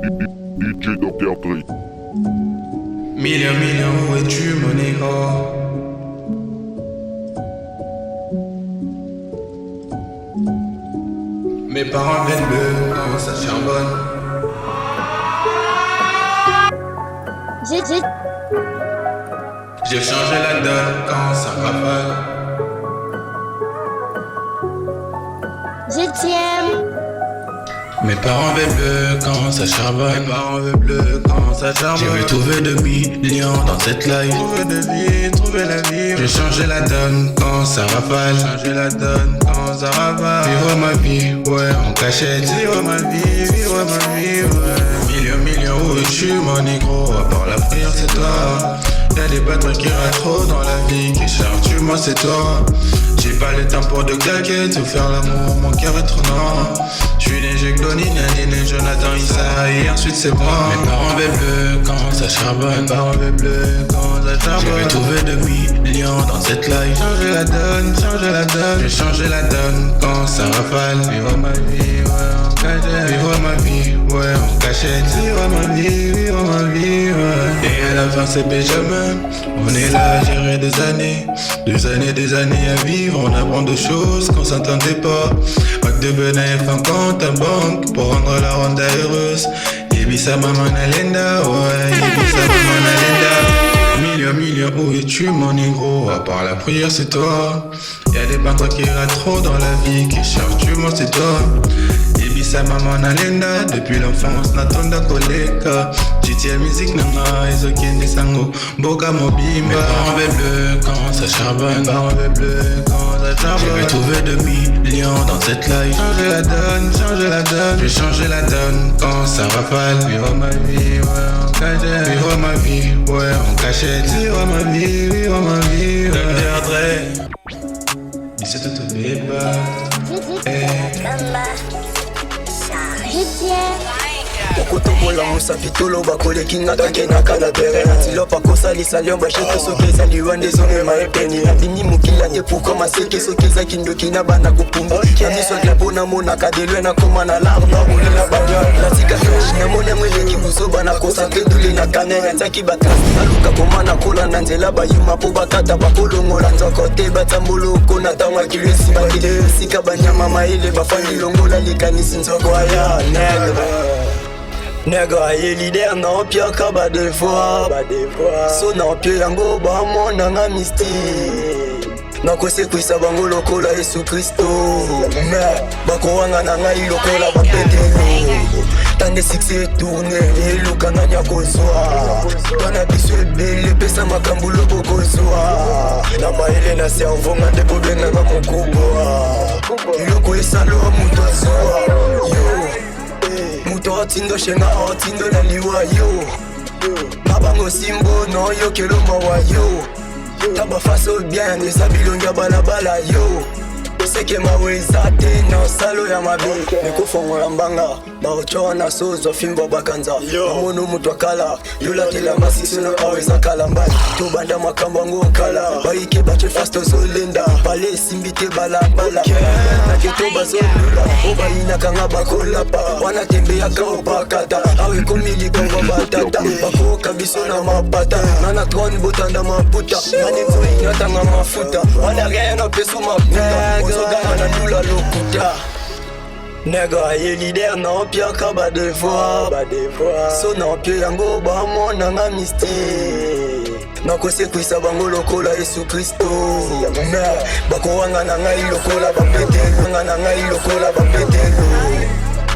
DJ Dr. Dre. Million, où es-tu mon négro? Mes parents viennent bleu quand ça charbonne. J'ai changé la donne quand ça rafale. Je t'aime. Mes parents veulent bleu quand ça charbonne. Mes parents veulent bleu quand ça charbonne. J'ai retrouvé 2 millions dans cette life. Trouver la vie. J'ai changé la donne quand ça rafale. Changé la donne quand ça rafale. Vivre ma vie, ouais, en cachette. Vivre ma vie, ouais. Million, où es-tu mon négro? À part la prière, c'est toi. Y'a des bâtards qui ratent trop dans la vie. Qui cherchent, tu moi, c'est toi. J'ai pas le temps pour de claquettes ou faire l'amour, mon cœur est trop noir. J'suis né, j'ai Glony, Nadine, Jonathan, Issa et ensuite c'est moi. Mes parents veulent bleu quand ça charbonne. Mes parents veulent bleu quand ça charbonne. J'ai retrouvé 2 millions dans cette life. Changer la donne. J'ai changé la donne quand ça rafale. Vivre ma vie, ouais, en cachette. Vivre ma vie, ouais, en cachette. Vivre ma vie, ouais. Et à la fin c'est Benjamin. On est là à gérer des années à vivre. On apprend de choses qu'on s'entendait pas. Pack de bénéfices en compte en banque pour rendre la ronde heureuse. Ibissa maman Alenda, ouais, Ibissa maman Alenda. Million, où es-tu mon négro? À part la prière c'est toi. Y'a des peintres qui ratent trop dans la vie. Qui cherchent tu moi c'est toi. Ibissa maman Alenda. Depuis l'enfance natonda koleka. GTA musique nana, Ezokende sango Boka mobimba. Mes parents veulent bleu quand ça charbonne. Mes parents veulent bleu quand ça charbonne. J'ai retrouvé 2 millions dans cette life. Changer la donne. J'ai changé la donne quand ça rafale. Vivre ma vie, ouais, en cachette. Vivre ma vie, ouais, en cachette. Vivre ma vie, ouais. Dr. Dre. Dis tout au débat. Je t'aime. okotobola musapitolo bakolekinga takenaka na tere natilo pakosalisa liomba shete soki ezaliwa nde ezongema epeni nabini mokila te pourkua maseke soki ezaki ndoki na bana kopumbu na miso glapo namonaka delwe nakoma na larme narolela bagnole natika flash namonemo eleki buzoba na konsantre dule na kane natiaki batrase naluka koma nakola na nzela bayuma mpo bakata bakolongola nzoko te batamboloko na ntango akilwesi bakide esika banyama maele bafandi longola likanisi nzoko aya negre. Nega ye leader na opia ka ba des fois so na opia yango ba mona nga misti na kose kuisa bango lokola Yesu Kristo me bakowanga na ngai lokola ba petelo tande succès tourné eluka na nyakozwa tona biso ebele pesa makambo lobokozwa na maele na cerveau nga nde kobenga nga mokubwa iloko esalo mutu azwa yo muto otindo shenga otindo na liwa yo babango simbo no yo kelomba wa yo taba faso bien eza bilongi balabala yo seke maweza te na salo ya mabe nikofongola mbanga baocoa na sozwa fimbo bakanza amono mutu akala yolatela masiso na aweza kala mbali tobanda makambo yango kala baike bache fast ozolenda bale esimbi te balabala naketo bazolula obayinakanga bakolapa wana tembeyaka opakata awe ekomi likongo batata bakoka biso na mapata nana trone botanda maputa manenzo inatanga mafuta wana rien opeso maputa ozogana na ndula lokuta nega ye leader na opiaka ba des fois so na opia yango bamona nga misti nakose kuisa bango lokola Yesu Kristo me bakowanga na ngai lokola bapetelo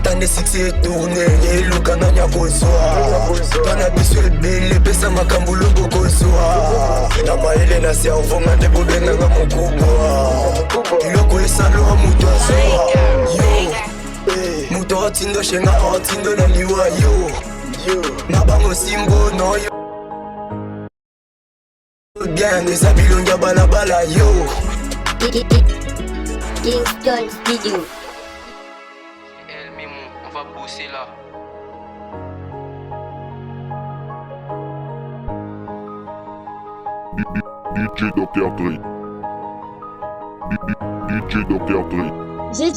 tande succès tourné eluka na nyakozwa tana biso ebele pesa makambo lobokozwa na maele na cerveau nga nde kobenganga mokubwa iloko esaloa mutu azwa yo mutu otindo shenga otindo na liwa yo na bango simbo no yo bien eza bilongi ya balabala yo Kingston Studio. On va bosser là. DJ Dr. Dre. DJ Dr. Dre. Je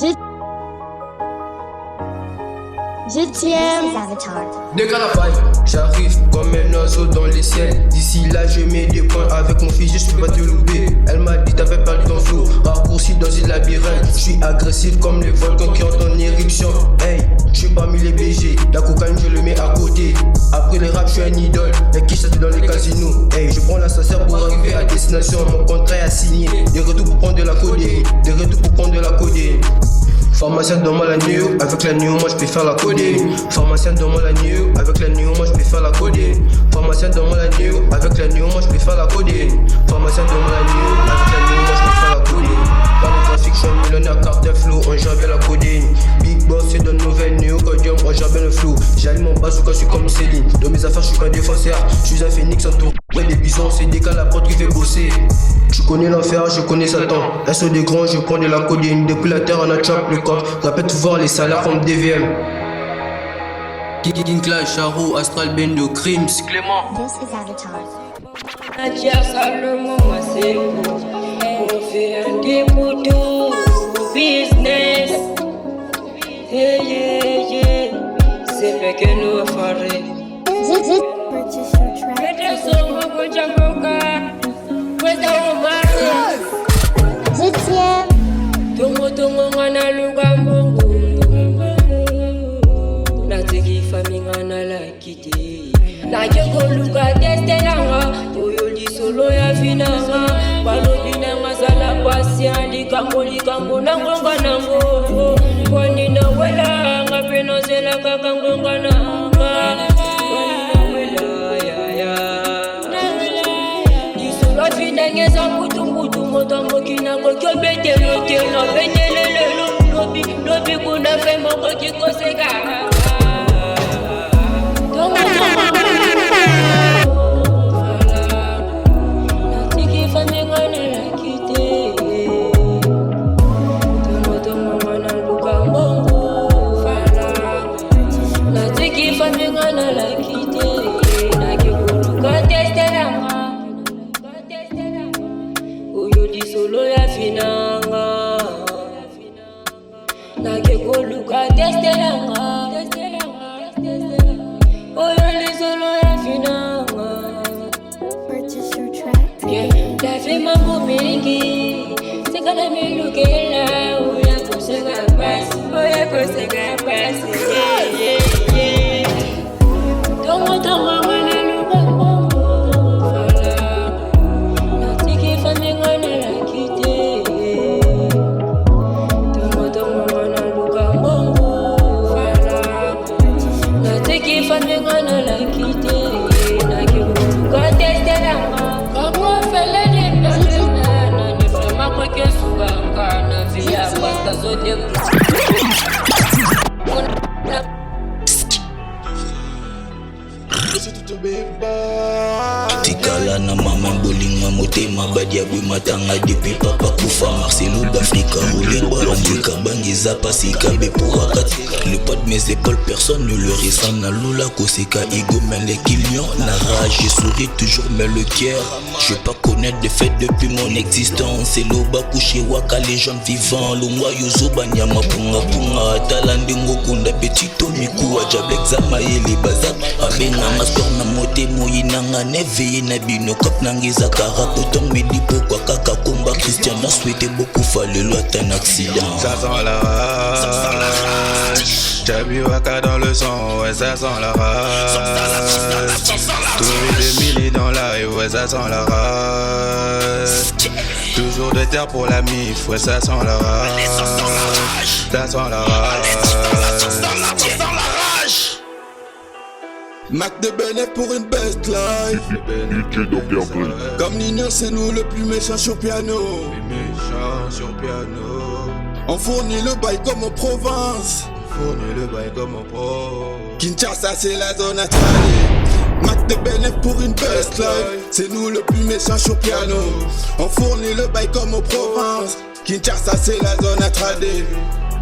Je t'aime. Avatar. Décale la paille, j'arrive comme un oiseau dans les ciels. D'ici là, je mets des points avec mon fusil, je peux pas te louper. Elle m'a dit t'avais perdu ton flow, raccourci dans une labyrinthe. Je suis agressif comme les volcans qui entrent en éruption. Hey, je suis parmi les BG, la cocaïne je le mets à côté. Après les raps, je suis un idole, les qui châtent dans les casinos. Hey, je prends l'ascenseur pour arriver à destination. Mon contrat est signé, des retours pour prendre de la codéine. Des retours pour prendre de la codéine. Pharmacien donne-moi la néo, avec la néo moi je peux faire la codéine. Pharmacien donne-moi la néo, avec la néo moi je peux faire la codéine. Pharmacien donne-moi la néo, avec la néo moi je peux faire la codéine. Pharmacien donne-moi la néo, avec la néo moi je peux faire la codéine. Dans le trafic, je suis un millionnaire, carte flow, on gère bien la codéine. Big boss, c'est de nouvelles néo-codium, on gère bien le flow. J'allume mon bazooka, je suis comme Céline. Dans mes affaires, je suis pas défenseur. Je suis un phénix entouré des bisons, c'est des cas la prod qui fait bosser. Je connais l'enfer, je connais Satan. SO des grands, je prends de la codéine. Depuis la terre, on a trap le corps. Répète voir les salaires comme DVM. King Clash, Charo, Astral Bendo, Crims, Clément. This is Avatar. Nadia Salomon, c'est on fait un débouton business. Yeah, yeah, yeah. C'est fait que nous ferons. Purchase your track. Je t'aime. Tongo ngana luga mbongo. Natiki fami ngana la kiti. Najeko luga destelanga. Oyo li solo ya finanga. Balobi nanga sala patient. Likambo nangonga nango. Kwani na wela nga peno zela kakangonga nanga. Ngeza mutu motambo kina kokyo betelo tena betelele lobi kuna fema kokiko seka natiki famenga na lakite tomo wana luka mbongo fala natiki famenga na lakite nakikuluka testelanga solo ya finanga nakekoluka testelanga oyo li solo ya finanga. Purchase your track. Lafi mambo mingi sikala milukela oya koseka pasi tongo mwana luka mbongo fala natiki famenga na lakite tongo mwana luka mbongo fala natiki famenga na lakite nakikuka testelanga kamo fele de na ne fama kweke suganga na via pasta zote tikala na mama bolinga motema badia bwimatanga depuis papa kufa Marcelo d'Africa oulingwa bandika bangiza pasika bepouraka le poids de mes épaules personne ne le ressent na lula koseka ego mais les clients na rage je souris toujours mais le cœur je vais pas connaître de fait depuis mon existence et loba couché waka les gens vivants longwa yozo banyama punga talandingo kunda petito miku ajablek zamaye baza abenga master na mote moyinanga neveye na bino kap nangiza karapotong medipo kwa kaka komba Christian a souhaité beaucoup fallu un accident. Ça sent la rage. J'ai bu waka dans le sang, ouais ça sent la rage. Trouver 2000 dans la rue, ouais ça sent la rage. Toujours de terre pour la mif, ouais ça sent la rage. Ça sent la rage. Mac de Benet pour une best life. DJ Dr. Dre. Comme Nino, c'est nous le plus méchant sur piano. On fournit le bail comme en province. Kinshasa, c'est la zone installée. Mac de Benet pour une best life. C'est nous le plus méchant sur piano. On fournit le bail comme en province. Kinshasa, c'est la zone installée.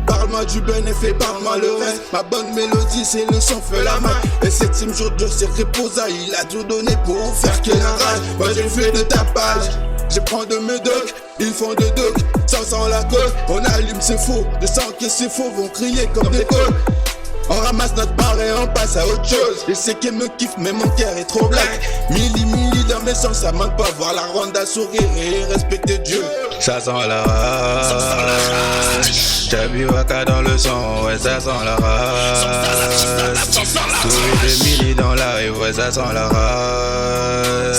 Parle-moi du bénéfice, parle-moi le reste. Ma bonne mélodie, c'est le son, fait la main. Et 7ème jour de ses reposa, il a tout donné pour faire qu'il arrache. Moi j'ai fait de tapage, je prends de mes docs, ils font de doc. Ça sent la coque, on allume c'est faux. De sang que c'est faux, vont crier comme des coqs. On ramasse notre part et on passe à autre chose. Je sais qu'elle me kiffe mais mon cœur est trop black. Milli dans mes sens, ça manque pas. Voir la ronde à sourire et respecter Dieu. Ça sent la rage. T'as vu Waka dans le sang, ouais ça sent la rage. Trouver des milli dans la rue, ouais ça sent la rage.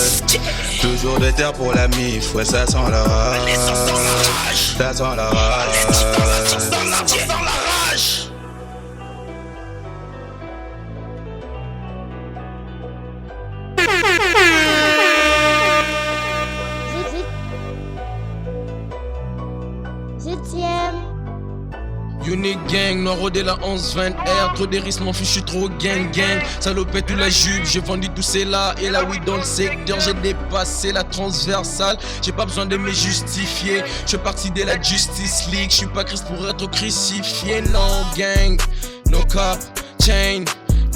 Toujours de terre pour la mif, ouais ça sent la rage. Ça sent la rage. Unique gang, noiro de la 1120R. Trop des risques, mon fils, j'suis trop gang. Salopette ou la jupe, j'ai vendu tout c'est là. Et là, oui, dans le secteur, j'ai dépassé la transversale. J'ai pas besoin de me justifier. J'fais partie de la Justice League. J'suis pas Christ pour être crucifié. Non, gang, no cap, chain,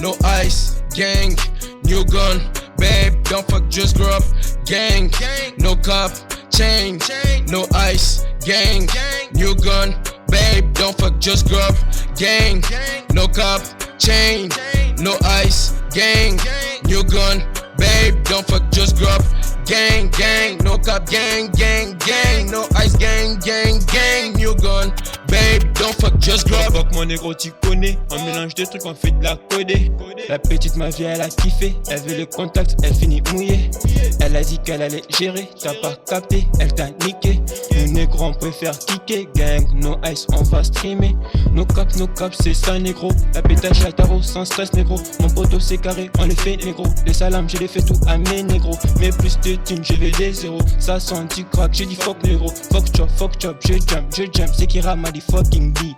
no ice, gang, new gun, babe, don't fuck, just grow up, gang, no cap, chain, no ice, gang, new gun, babe, don't fuck, just grow up, gang, no cap, chain, no ice, gang, new gun, babe, don't fuck, just grow up, gang, no cap, gang, no ice, gang, new gun, babe, don't fuck, just grow up. Fuck mon négro, tu connais, on mélange deux trucs, on fait de la codée. La petite ma vie, elle a kiffé, elle veut le contact, elle finit mouillée. Elle a dit qu'elle allait gérer, t'as pas capté, elle t'a niqué. Le négro, on préfère kicker, gang, no ice, on va streamer. No cap, c'est ça négro. La pétage à tarot, sans stress négro. Mon poteau c'est carré, on les fait négro. Les salams, je les fais tout à mes négros. Mais plus de thunes, je vais des zéros. Ça sent du crack, j'ai dit fuck négro. Fuck chop, je jump, c'est qui rame, dit fucking D.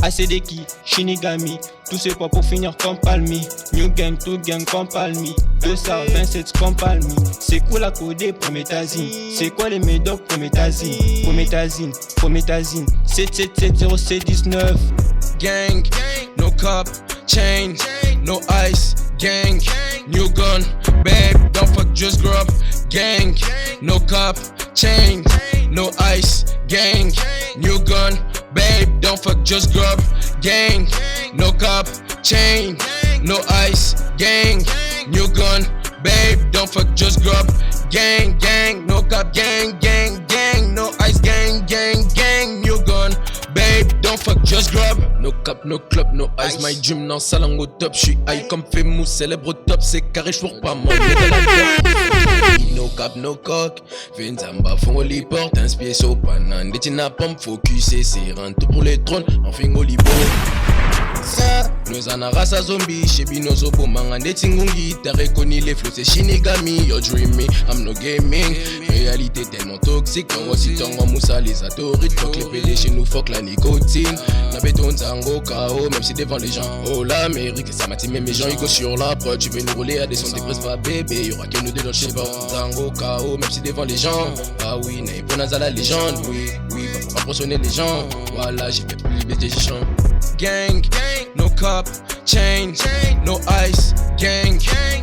ACDK, Shinigami, tout c'est quoi pour finir comme Palmi. New gang, tout gang comme Palmi. 227 comme Palmi. C'est quoi la codée pour métazine? C'est quoi les médocs pour métazine? 7770C19. Gang, no cap, chain, no ice, gang, new gun, babe, don't fuck, just grow up, gang, no cap, chain, no ice, gang, new gun, babe, don't fuck, just grow up, gang, no cap, chain, no ice, gang, new gun, babe, don't fuck, just grow up, gang, no cap, gang, no ice, gang, new gun, babe, don't fuck, just grow up. No cap, no club, no ice, my dream non salang au top, j'suis high comme Famous, célèbre au top, c'est carré, j'pour pas m'enlever de la tête. No cap, no cock, Venzamba font les portes, inspiré sur Panan, des tina pommes, focus et c'est tout pour les trônes, enfin au libo. Nous en rasa zombie, shebi no zobo manga netingungi. T'as reconnu les flots, c'est Shinigami. You're dreaming, I'm no gaming. Réalité tellement toxique, on aussi tango moussa les atorites. Fuck les PD chez nous, fuck la nicotine. La béton zango KO, même si devant les gens. Oh l'Amérique, ça m'a timé mes gens, ils go sur la prod. Tu veux nous rouler à des sons dépresse pas bébé. Y'aura que nous deux dans le chef. Zango KO, même si devant les gens. Ah oui, n'est pas la légende. Oui, va impressionner les gens. Voilà, j'ai fait plus libérer des chants. Gang, no cap, chain, no ice, gang,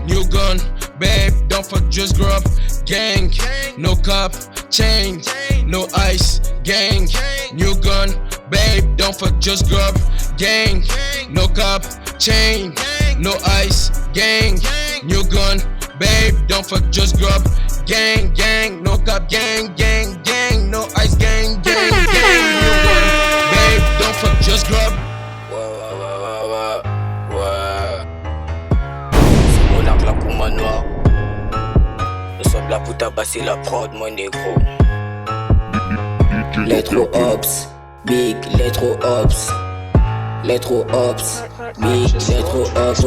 new gun, babe, don't fuck, just grow up, gang, no cap, chain, no ice, gang, new gun, babe, don't fuck, just grow up, gang, no cap, chain, no ice, gang, new gun, babe, don't fuck, just grow up, gang, no cap, gang, no ice, gang, new gun, babe, don't fuck, just grow up. Noir. Nous sommes là pour tabasser la prod, mon négro. Lettre Ops, big, lettre Ops. Lettre Ops, big, lettre Ops.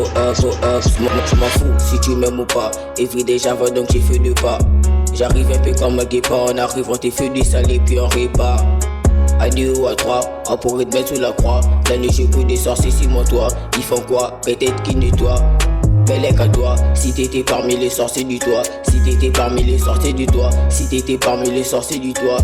Je m'en fous si tu m'aimes ou pas. Everyday j'avais donc j'ai fait le pas. J'arrive un peu comme un guépard. On arrive, on t'est fait du salé puis on répare. À 2 ou à 3, on pourrait te mettre sous la croix. La nuit j'ai pris des sorciers sur mon toit. Ils font quoi? Peut-être qu'ils nettoient. Bellec à toi, si t'étais parmi les sorciers du toit. Si t'étais parmi les sorciers du toit. Si t'étais parmi les sorciers du toit.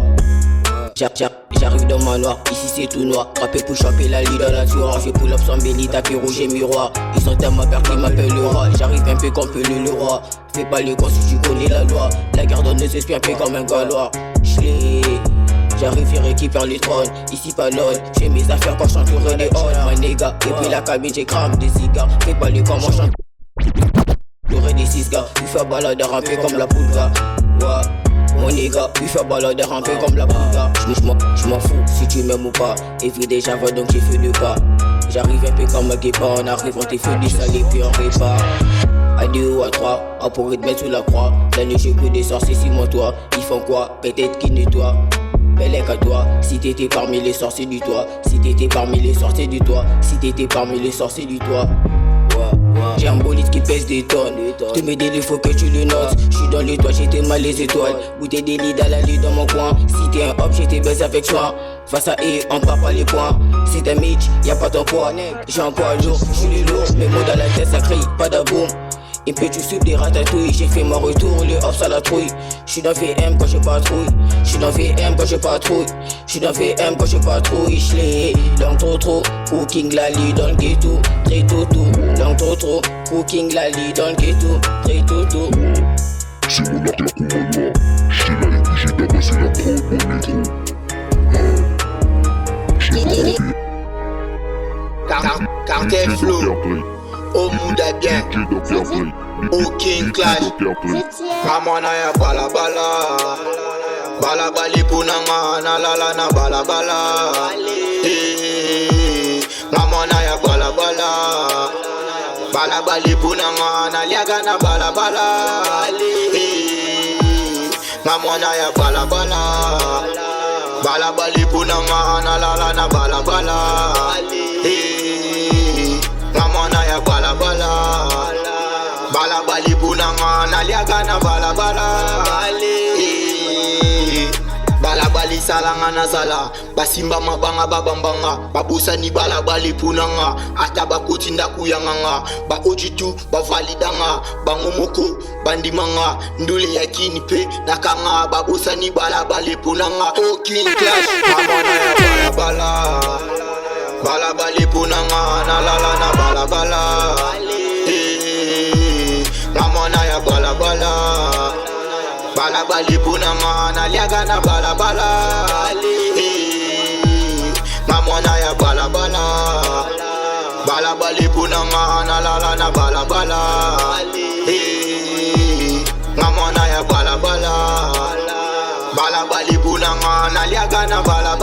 J'arrive dans ma noire, ici c'est tout noir. Rappel pour choper la lie dans la tueur. Je pull up sans béni, tapis rouge et miroir. Ils sont à ma perte, ils m'appellent le roi. J'arrive un peu comme le roi. Fais pas le con si tu connais la loi. La garde ne s'espère un peu comme un galois. J'arrive, je récupère le trône. Ici pas lol, j'ai mes affaires quand j'entourerai les halls. My nigga, et puis la cabine j'ai crame des cigares. Fais pas les comment j'entourerai des 6 gars. Il fait balade ramper comme la poudre. Ouais, mon nigga, il fait balade ramper comme la poudre. J'm'en fous si tu m'aimes ou pas. Everyday j'avais donc j'ai fait le pas. J'arrive un peu comme un guépa, on arrive, on t'est fait du salé puis on répare. À 2 ou à 3, on pourrait te mettre sous la croix. La nuit j'ai que des sorciers si mon toit. Ils font quoi? Peut-être qu'ils nettoient. Bellec à toi, si t'étais parmi les sorciers du toit. Si t'étais parmi les sorciers du toit. Si t'étais parmi les sorciers du toit. J'ai un bolide qui pèse des tonnes. Te mets des faut que tu le notes. J'suis dans le toit, j'étais mal les étoiles. Bouteille des lits à la lit dans mon coin. Si t'es un hop, j'étais baisé avec soin. Face à eux, on part pas les points. Si t'es Mitch, y'a pas ton poids. J'ai un poids lourd, j'suis les lourds. Mes mots dans la tête, ça crie, pas d'aboum. Et puis tu soupe des ratatouilles. J'ai fait mon retour, le hop ça la trouille. J'suis dans VM quand j'ai pas trouille. J'suis dans VM quand j'ai pas trouille. J'suis dans VM quand j'ai pas trouille. J'l'ai dans trop. Cooking la lit dans le ghetto. Très tout. Dans trop. Cooking la lit dans le ghetto. Très tout. C'est mon arc la couronne. J'étais là et puis j'ai tabassé la prod au micro. Cartel Flow, au Mouda bien, au King Clash, Ramana ya bala bali punanga na la na bala Ramana ya bala bali punanga na liaga na bala Ramana ya bala bali punanga na la na bala Ramana ya bala bali punanga na liaga na bala bali salanga na sala basimba mabanga babambanga babusa ni bala bali punanga ata bakotinda kuyanganga ba ojitu bavalidanga bangomoko bandimanga ndule yakini pe nakanga babusa ni bala bali punanga King Clash Ramana ya bala bali punanga na la na bala Ramana ya bala bali punanga na liaga na bala Ramana ya bala bali punanga na la na bala Ramana ya bala bali punanga na liaga na bala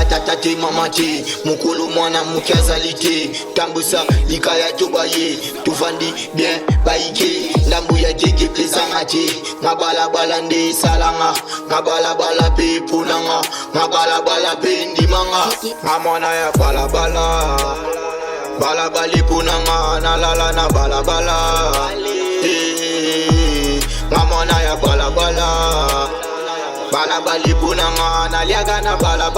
tatati mamati mukulu mwana mukazalite tambusa likaya tobaye tuvandi bien baike ndambu ya jege plezangati ngabala nde salanga ngabala pe punanga ngabala pe ndimanga Ramana ya bala bali punanga na la na bala Ramana ya bala bali punanga na liaga na bala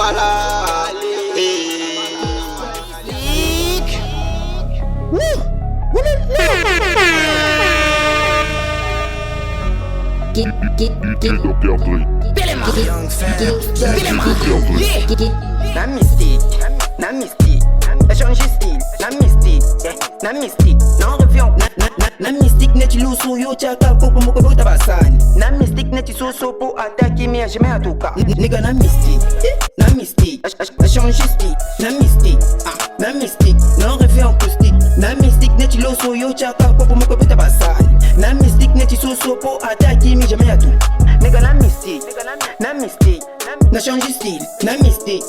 Na mystique, elle change style, na mystique, non revient, na mystique neti lusu yo chaka kopo moko bota basani, na mystique neti soso po attaquer mais jamais à tout cas, nigga na mystique, elle change style, na mystique, non revient acoustique, na mystique neti lusu yo chaka kopo moko bota basani, na mystique neti soso po attaquer mais jamais à tout, nigga na mystique, na change style, na mystique,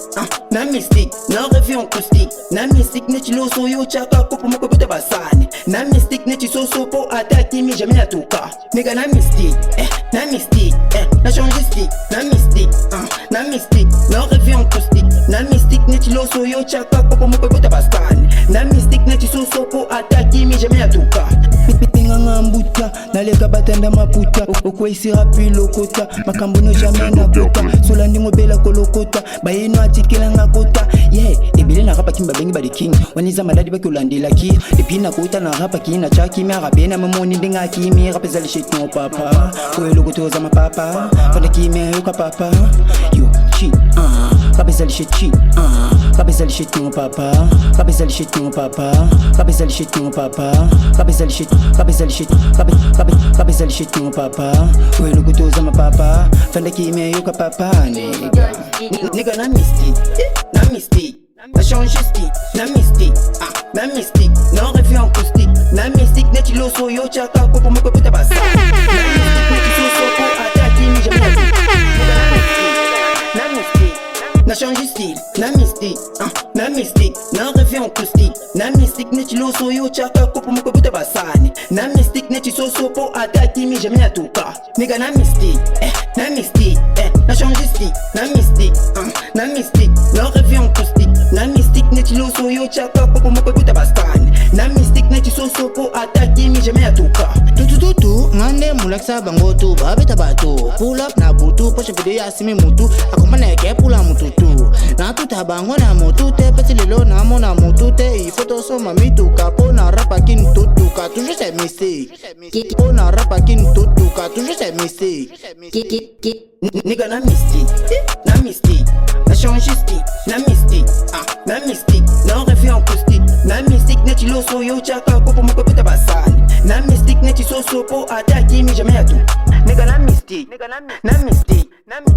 non revient acoustique, na mystique neti lusu yo chaka kopo moko bota basani, na mystique neti soso po attaquer mais jamais à tout cas, nigga na mystique, na change style, na mystique, non revient acoustique, na mystique neti lusu yo chaka kopo moko bota basani, na mystique neti soso po attaquer mais jamais à tout cas. Nganga mbuta naleka batanda maputa okweisira pilokota makambo no jamais nakota solandi ngobela kolokota bayeno atikela ngakota ebele na rapa kimba bengi bali king waniza maladi bakolandela ki epi nakota na rapa kina chaki mi arabena mamoni ndinga kimi rapeza le shit no papa koelokotoza mapapa fanda kimi yoka papa yo chi rapeza le shit chi cabeça de chetinho papa, cabeça de chetinho papa, cabeça de chetinho papa, cabeça de chetinho, cabeça de chetinho, cabeça de chetinho papa. Oi no kutu zama papa, fenda ki meio com papa, nigga. Nigga na mystique, na change style, na mystique, na mystique, non refus en caustique, na mystique net lo so yo chaka ko mo ko tabasa. Na mystique net so so ko attaque mi jamais. Na mystique, na change style, na mystique, non refus en caustique, na mystique net lo so yo chaka ko mo ko tabasa. Na mystique net so so ko attaque mi jamais à tout cas. Nigga na mystique, na change style, na mystique, non refus en caustique. Na mystique net lo so yo chaka ko mo ko tabastani. Na mystique net so so ko attaque mi jamais à tout cas. Tutututu ngande mulaksa bango tu babeta bato. Pull up na butu poche video asimi mutu akompana ke pula mututu. Na tuta bango na motu te peti lelo na mona mutu te il faut so mami tu capo na rapa kin tutu ka toujours c'est missé. Capo na rapa kin tutu ka toujours c'est missé. Nigga na mystique, na change style, na mystique, non refus en caustique, na mystique net lo so yo chaka ko mo ko tabasani, na mystique net so so po attaque mi jamais à tout. Nigga na mystique,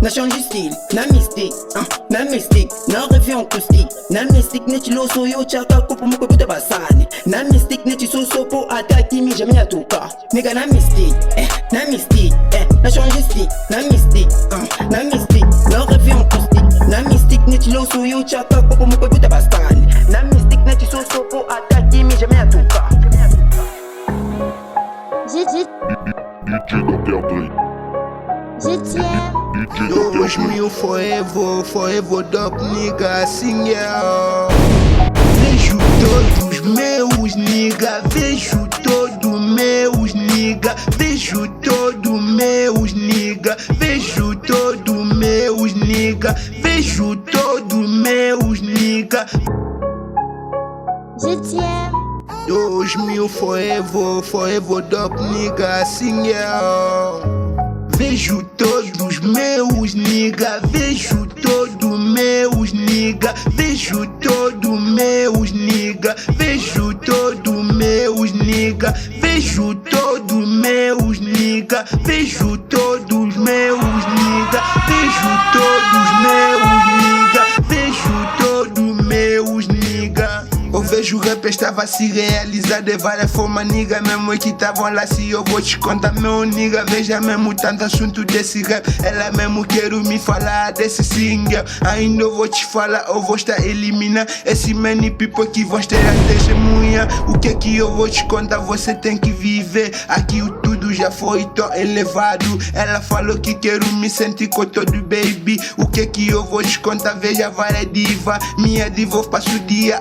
na change style, na mystique, non refus en caustique, na mystique net lo so yo chaka ko mo ko tabasani, na mystique net so so po attaque mi jamais à tout cas. Nigga na mystique, na change style, na mystique, non refus en caustique, na mystique net lo so yo chaka ko mo ko tabasani, na mystique net so so po attaque mi jamais à tout cas. DJ Dr. Dre. Wish me forever dop nigga, sing yeah. Vejo todos meus nigga, vejo todos meus nigga, vejo todos meus nigga, vejo todos meus nigga, vejo todos meus nigga. 2000 forever dop nigga, sing yeah. Vejo todos meus nigga, vejo todos meus nigga, vejo todos meus nigga, vejo todos meus nigga, vejo todos meus nigga, vejo todos meus nigga, vejo todos meus nigga, vejo todos meus nigga. Eu vejo o rap estava a se realizar de várias formas, nigga. Mesmo que estavam lá, se eu vou te contar, meu nigga. Veja mesmo tanto assunto desse rap. Ela mesmo quero me falar desse single. Ainda eu vou te falar, eu vou estar eliminar esse many people que vão ter a testemunha. O que eu vou te contar, você tem que viver. Aqui o tudo já foi tão elevado. Ela falou que quero me sentir com todo baby. O que eu vou te contar, veja várias diva. Minha diva eu passo o dia.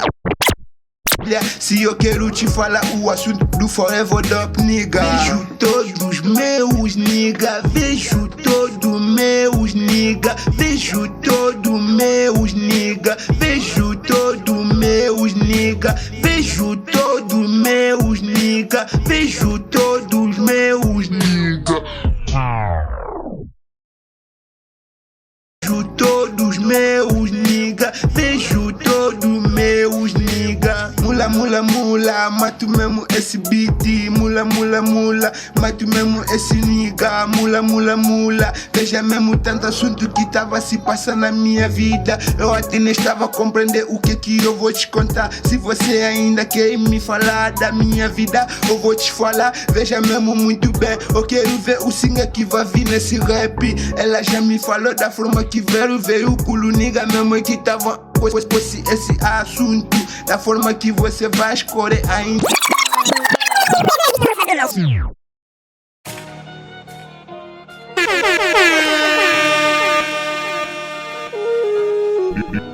Se eu quero te falar o assunto do Forever Dop nigga. Vejo todos meus nigga, vejo todos meus nigga, vejo todos meus nigga, vejo todos meus nigga, vejo todos meus nigga, vejo todos meus nigga. Vejo todos meus nigga, vejo todos meus nigga. Mula, mato mesmo esse beat. Mula, mato mesmo esse nigga. Mula, veja mesmo tanto assunto que tava se passando na minha vida. Eu até nem estava a compreender o que eu vou te contar. Se você ainda quer me falar da minha vida, eu vou te falar, veja mesmo muito bem. Eu quero ver o singer que vai vir nesse rap. Ela já me falou da forma que veio o culo nigga mesmo que tava esse assunto, da forma que você vai escolher ainda.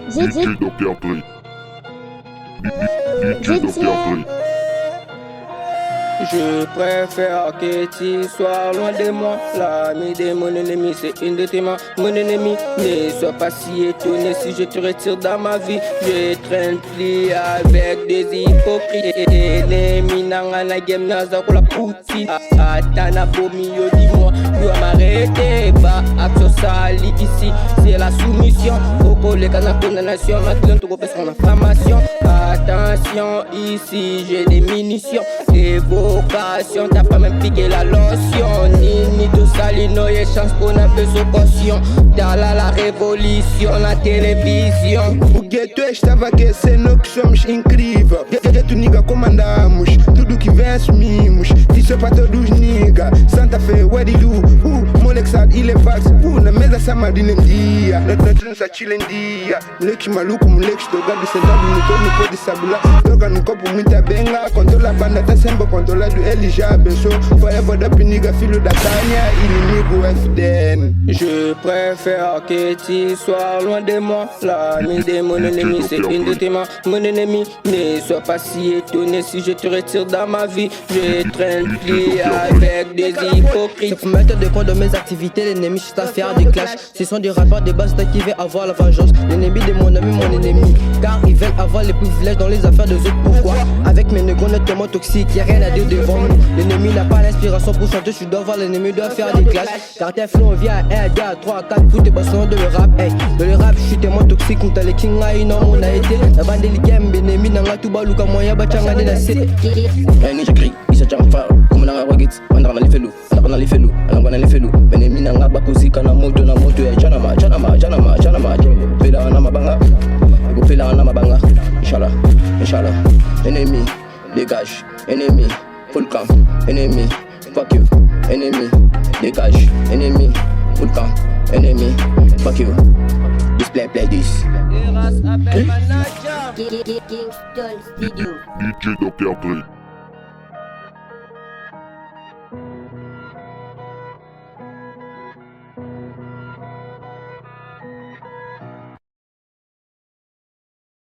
DJ Dr. Dre. DJ Dr. Dre. Je préfère que tu sois loin de moi. L'ami de mon ennemi, c'est une de tes mains. Mon ennemi, ne sois pas si étonné si je te retire dans ma vie. Je traîne plus avec des hypocrites. Ennemi nangana game naza kola puti. Atana pomio dis-moi, dois m'arrêter. Bah, action sali ici, c'est la soumission. pour les canards condamnation. Maintenant tout repère sur l'information. Attention, ici j'ai des munitions. Évocation, t'as pas même piqué la lotion. Ni tout salino, y'a chance pour n'a plus sous caution. Dans la révolution, la télévision. O gueto estava aquecendo que somos incrível. Gueto nigga comandamos, tudo que vem assumimos. Isso é pra todos nigga. Santa Fe, where do you? Moleque sabe, ele é vax. Na mesa samadina em dia. Nós não se achila em dia. Moleques maluco, moleques drogado, sentado no torno, pode sabular. Droga no copo, muita benga. Controla a banda, tá sempre controlado. Ele já abençoou. Forever da piniga, filho da Tânia. Inimigo FDN. Je préfère que tu sois loin de moi. L'ami de mon ennemi, c'est une de tes mains. Mon ennemi, ne sois pas si étonné si je te retire dans ma vie. Je traîne pli avec des hypocrites. C'est pour mettre de compte de mes activités. L'ennemi, je suis à faire des clashs. Ce sont des rappeurs de base qui veulent avoir la vengeance. L'ennemi de mon ami, mon ennemi. Car ils veulent avoir les privilèges dans les affaires des autres. Pourquoi? Avec mes négros nettement toxiques, y'a rien à dire devant nous. L'ennemi n'a pas l'inspiration pour chanter, je dois voir l'ennemi doit faire des clashs. Car tes flots, on vient à 1, 2, 3, 4, pour tes bassons de le rap. Hey, de le rap, je suis tellement toxique, on t'a les king, non, on a été. La bande de l'Ikem, l'ennemi n'a pas tout balou, comme moi, y'a pas de la C. Hey, j'écris, il se tient fort, comme on a roguette, on a les felous, on a les felous, on a les felous. L'ennemi n'a pas cousi, quand on moto, Chanama, Fela on a ma banga, go fela on a ma banga. Inch'Allah, Inch'Allah. Ennemi, dégage, ennemi, full camp, ennemi, fuck you, ennemi, dégage, ennemi, full camp, ennemi, fuck you. Display, play this. Kingston Studio. DJ Dr. Dre.